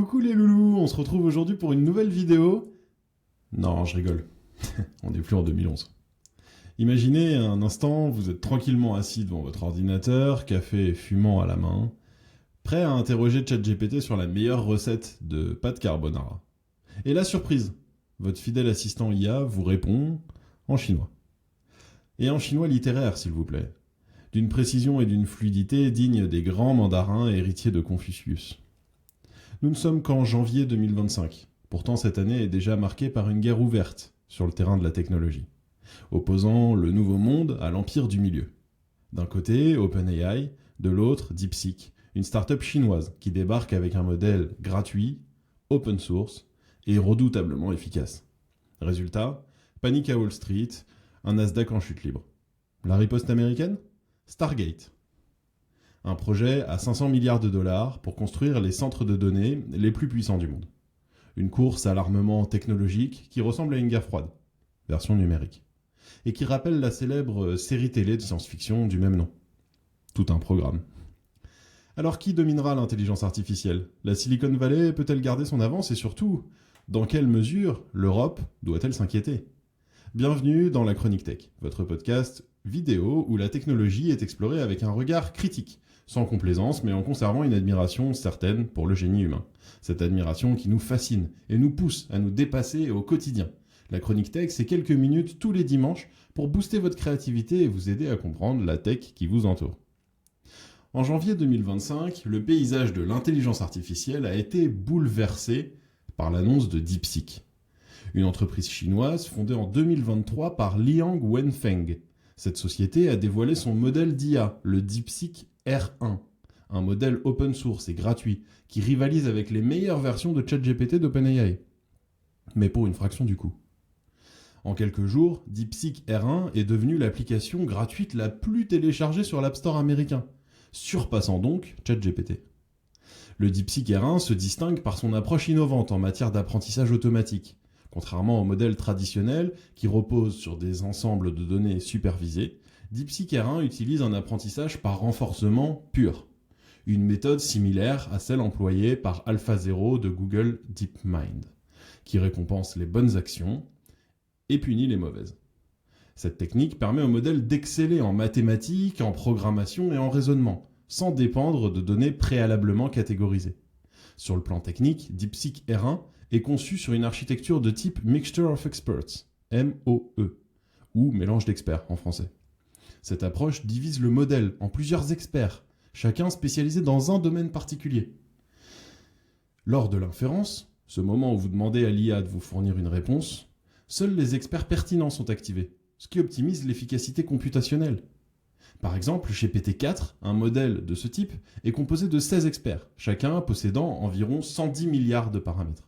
Coucou les loulous, on se retrouve aujourd'hui pour une nouvelle vidéo. Non, je rigole. On n'est plus en 2011. Imaginez un instant, vous êtes tranquillement assis devant votre ordinateur, café fumant à la main, prêt à interroger ChatGPT sur la meilleure recette de pâte carbonara. Et la surprise, votre fidèle assistant IA vous répond en chinois. Et en chinois littéraire, s'il vous plaît. D'une précision et d'une fluidité dignes des grands mandarins héritiers de Confucius. Nous ne sommes qu'en janvier 2025. Pourtant, cette année est déjà marquée par une guerre ouverte sur le terrain de la technologie, opposant le nouveau monde à l'empire du milieu. D'un côté, OpenAI, de l'autre, DeepSeek, une start-up chinoise qui débarque avec un modèle gratuit, open source et redoutablement efficace. Résultat, panique à Wall Street, un Nasdaq en chute libre. La riposte américaine ? Stargate. Un projet à 500 milliards de dollars pour construire les centres de données les plus puissants du monde. Une course à l'armement technologique qui ressemble à une guerre froide, version numérique, et qui rappelle la célèbre série télé de science-fiction du même nom. Tout un programme. Alors qui dominera l'intelligence artificielle ? La Silicon Valley peut-elle garder son avance et surtout, dans quelle mesure l'Europe doit-elle s'inquiéter ? Bienvenue dans la Chronique Tech, votre podcast vidéo où la technologie est explorée avec un regard critique, sans complaisance mais en conservant une admiration certaine pour le génie humain. Cette admiration qui nous fascine et nous pousse à nous dépasser au quotidien. La Chronique Tech, c'est quelques minutes tous les dimanches pour booster votre créativité et vous aider à comprendre la tech qui vous entoure. En janvier 2025, le paysage de l'intelligence artificielle a été bouleversé par l'annonce de DeepSeek. Une entreprise chinoise fondée en 2023 par Liang Wenfeng. Cette société a dévoilé son modèle d'IA, le DeepSeek R1, un modèle open source et gratuit qui rivalise avec les meilleures versions de ChatGPT d'OpenAI, mais pour une fraction du coût. En quelques jours, DeepSeek R1 est devenu l'application gratuite la plus téléchargée sur l'App Store américain, surpassant donc ChatGPT. Le DeepSeek R1 se distingue par son approche innovante en matière d'apprentissage automatique. Contrairement au modèle traditionnel qui repose sur des ensembles de données supervisées, DeepSeek R1 utilise un apprentissage par renforcement pur, une méthode similaire à celle employée par AlphaZero de Google DeepMind, qui récompense les bonnes actions et punit les mauvaises. Cette technique permet au modèle d'exceller en mathématiques, en programmation et en raisonnement, sans dépendre de données préalablement catégorisées. Sur le plan technique, DeepSeek R1 est conçu sur une architecture de type Mixture of Experts, MOE, ou mélange d'experts en français. Cette approche divise le modèle en plusieurs experts, chacun spécialisé dans un domaine particulier. Lors de l'inférence, ce moment où vous demandez à l'IA de vous fournir une réponse, seuls les experts pertinents sont activés, ce qui optimise l'efficacité computationnelle. Par exemple, GPT-4, un modèle de ce type, est composé de 16 experts, chacun possédant environ 110 milliards de paramètres.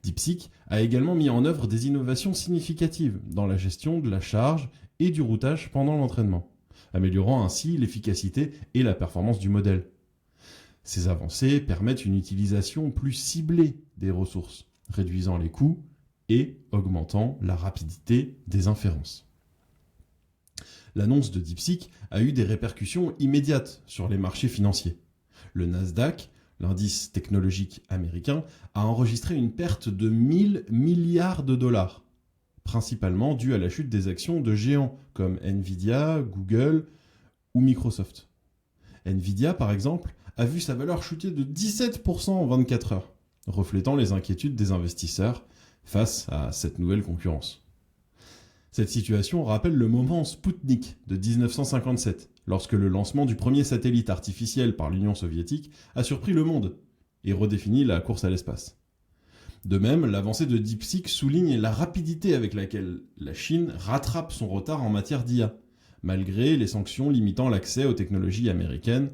DeepSeek a également mis en œuvre des innovations significatives dans la gestion de la charge et du routage pendant l'entraînement, améliorant ainsi l'efficacité et la performance du modèle. Ces avancées permettent une utilisation plus ciblée des ressources, réduisant les coûts et augmentant la rapidité des inférences. L'annonce de DeepSeek a eu des répercussions immédiates sur les marchés financiers. Le Nasdaq, l'indice technologique américain, a enregistré une perte de 1000 milliards de dollars, principalement due à la chute des actions de géants comme Nvidia, Google ou Microsoft. Nvidia, par exemple, a vu sa valeur chuter de 17% en 24 heures, reflétant les inquiétudes des investisseurs face à cette nouvelle concurrence. Cette situation rappelle le moment Spoutnik de 1957, lorsque le lancement du premier satellite artificiel par l'Union soviétique a surpris le monde et redéfini la course à l'espace. De même, l'avancée de DeepSeek souligne la rapidité avec laquelle la Chine rattrape son retard en matière d'IA, malgré les sanctions limitant l'accès aux technologies américaines,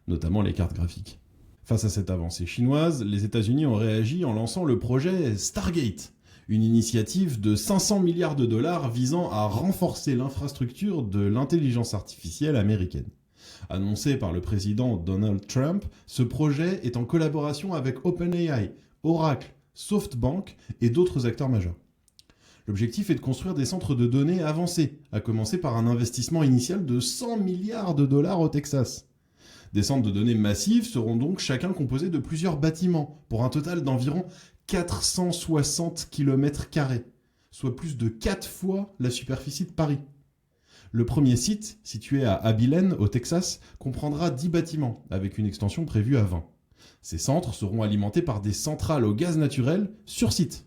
notamment les cartes graphiques. Face à cette avancée chinoise, les États-Unis ont réagi en lançant le projet Stargate, une initiative de 500 milliards de dollars visant à renforcer l'infrastructure de l'intelligence artificielle américaine. Annoncé par le président Donald Trump, ce projet est en collaboration avec OpenAI, Oracle, SoftBank et d'autres acteurs majeurs. L'objectif est de construire des centres de données avancés, à commencer par un investissement initial de 100 milliards de dollars au Texas. Des centres de données massifs seront donc chacun composés de plusieurs bâtiments, pour un total d'environ 460 km², soit plus de 4 fois la superficie de Paris. Le premier site, situé à Abilene, au Texas, comprendra 10 bâtiments, avec une extension prévue à 20. Ces centres seront alimentés par des centrales au gaz naturel sur site,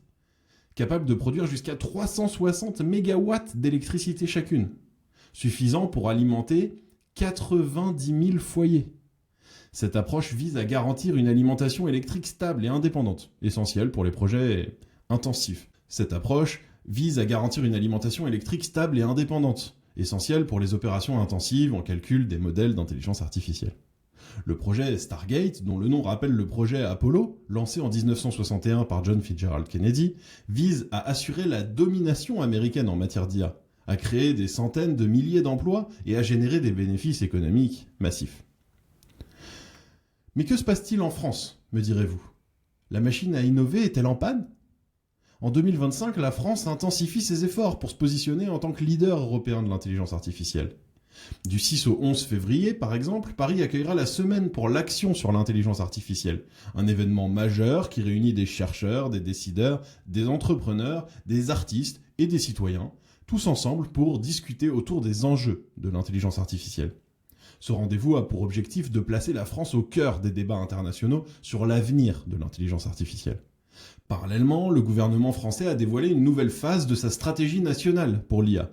capables de produire jusqu'à 360 MW d'électricité chacune, suffisant pour alimenter 90 000 foyers. Cette approche vise à garantir une alimentation électrique stable et indépendante, essentielle pour les projets intensifs. Essentielle pour les opérations intensives en calcul des modèles d'intelligence artificielle. Le projet Stargate, dont le nom rappelle le projet Apollo, lancé en 1961 par John Fitzgerald Kennedy, vise à assurer la domination américaine en matière d'IA, à créer des centaines de milliers d'emplois et à générer des bénéfices économiques massifs. Mais que se passe-t-il en France, me direz-vous? La machine à innover est-elle en panne? En 2025, la France intensifie ses efforts pour se positionner en tant que leader européen de l'intelligence artificielle. Du 6 au 11 février, par exemple, Paris accueillera la Semaine pour l'action sur l'intelligence artificielle, un événement majeur qui réunit des chercheurs, des décideurs, des entrepreneurs, des artistes et des citoyens, tous ensemble pour discuter autour des enjeux de l'intelligence artificielle. Ce rendez-vous a pour objectif de placer la France au cœur des débats internationaux sur l'avenir de l'intelligence artificielle. Parallèlement, le gouvernement français a dévoilé une nouvelle phase de sa stratégie nationale pour l'IA,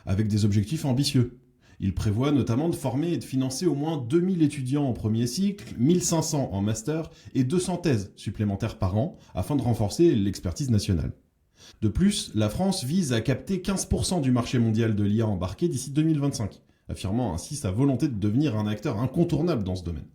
avec des objectifs ambitieux. Il prévoit notamment de former et de financer au moins 2000 étudiants en premier cycle, 1500 en master et 200 thèses supplémentaires par an, afin de renforcer l'expertise nationale. De plus, la France vise à capter 15% du marché mondial de l'IA embarqué d'ici 2025, affirmant ainsi sa volonté de devenir un acteur incontournable dans ce domaine.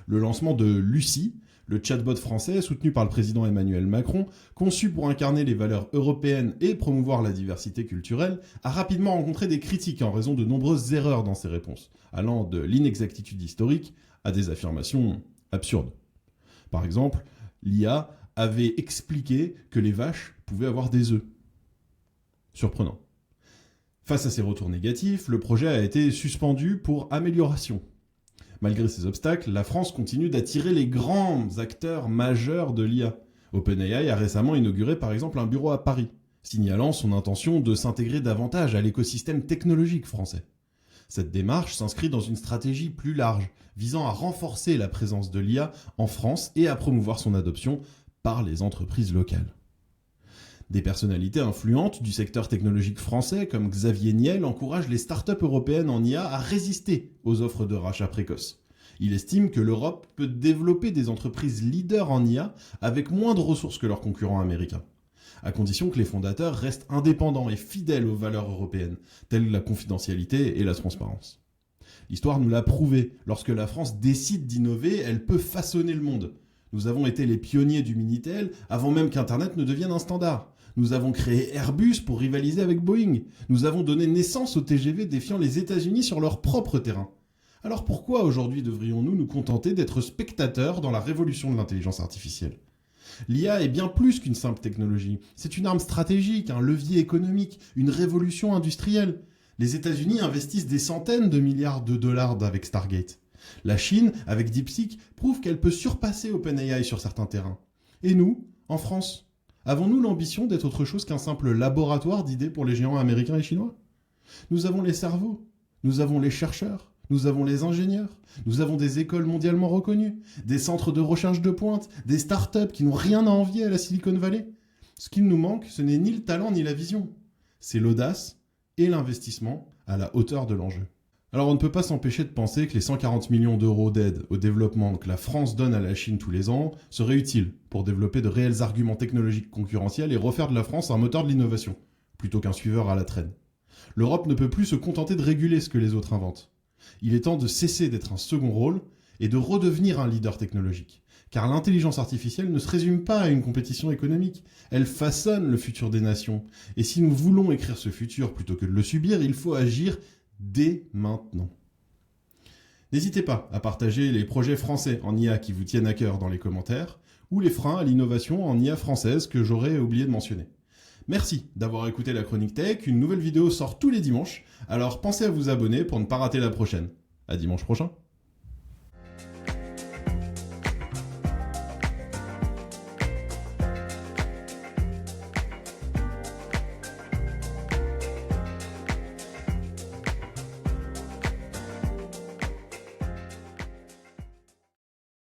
Le lancement de Lucie, le chatbot français soutenu par le président Emmanuel Macron, conçu pour incarner les valeurs européennes et promouvoir la diversité culturelle, a rapidement rencontré des critiques en raison de nombreuses erreurs dans ses réponses, allant de l'inexactitude historique à des affirmations absurdes. Par exemple, l'IA avait expliqué que les vaches pouvaient avoir des œufs. Surprenant. Face à ces retours négatifs, le projet a été suspendu pour amélioration. Malgré ces obstacles, la France continue d'attirer les grands acteurs majeurs de l'IA. OpenAI a récemment inauguré par exemple un bureau à Paris, signalant son intention de s'intégrer davantage à l'écosystème technologique français. Cette démarche s'inscrit dans une stratégie plus large, visant à renforcer la présence de l'IA en France et à promouvoir son adoption par les entreprises locales. Des personnalités influentes du secteur technologique français, comme Xavier Niel, encouragent les startups européennes en IA à résister aux offres de rachat précoces. Il estime que l'Europe peut développer des entreprises leaders en IA avec moins de ressources que leurs concurrents américains, à condition que les fondateurs restent indépendants et fidèles aux valeurs européennes, telles la confidentialité et la transparence. L'histoire nous l'a prouvé, lorsque la France décide d'innover, elle peut façonner le monde. Nous avons été les pionniers du Minitel avant même qu'Internet ne devienne un standard. Nous avons créé Airbus pour rivaliser avec Boeing. Nous avons donné naissance aux TGV défiant les États-Unis sur leur propre terrain. Alors pourquoi aujourd'hui devrions-nous nous contenter d'être spectateurs dans la révolution de l'intelligence artificielle? L'IA est bien plus qu'une simple technologie. C'est une arme stratégique, un levier économique, une révolution industrielle. Les États-Unis investissent des centaines de milliards de dollars avec Stargate. La Chine, avec DeepSeek, prouve qu'elle peut surpasser OpenAI sur certains terrains. Et nous, en France, avons-nous l'ambition d'être autre chose qu'un simple laboratoire d'idées pour les géants américains et chinois? Nous avons les cerveaux, nous avons les chercheurs, nous avons les ingénieurs, nous avons des écoles mondialement reconnues, des centres de recherche de pointe, des startups qui n'ont rien à envier à la Silicon Valley. Ce qu'il nous manque, ce n'est ni le talent ni la vision. C'est l'audace et l'investissement à la hauteur de l'enjeu. Alors on ne peut pas s'empêcher de penser que les 140 millions d'euros d'aide au développement que la France donne à la Chine tous les ans seraient utiles pour développer de réels arguments technologiques concurrentiels et refaire de la France un moteur de l'innovation, plutôt qu'un suiveur à la traîne. L'Europe ne peut plus se contenter de réguler ce que les autres inventent. Il est temps de cesser d'être un second rôle et de redevenir un leader technologique. Car l'intelligence artificielle ne se résume pas à une compétition économique, elle façonne le futur des nations. Et si nous voulons écrire ce futur plutôt que de le subir, il faut agir dès maintenant. N'hésitez pas à partager les projets français en IA qui vous tiennent à cœur dans les commentaires, ou les freins à l'innovation en IA française que j'aurais oublié de mentionner. Merci d'avoir écouté la Chronique Tech, une nouvelle vidéo sort tous les dimanches, alors pensez à vous abonner pour ne pas rater la prochaine. À dimanche prochain.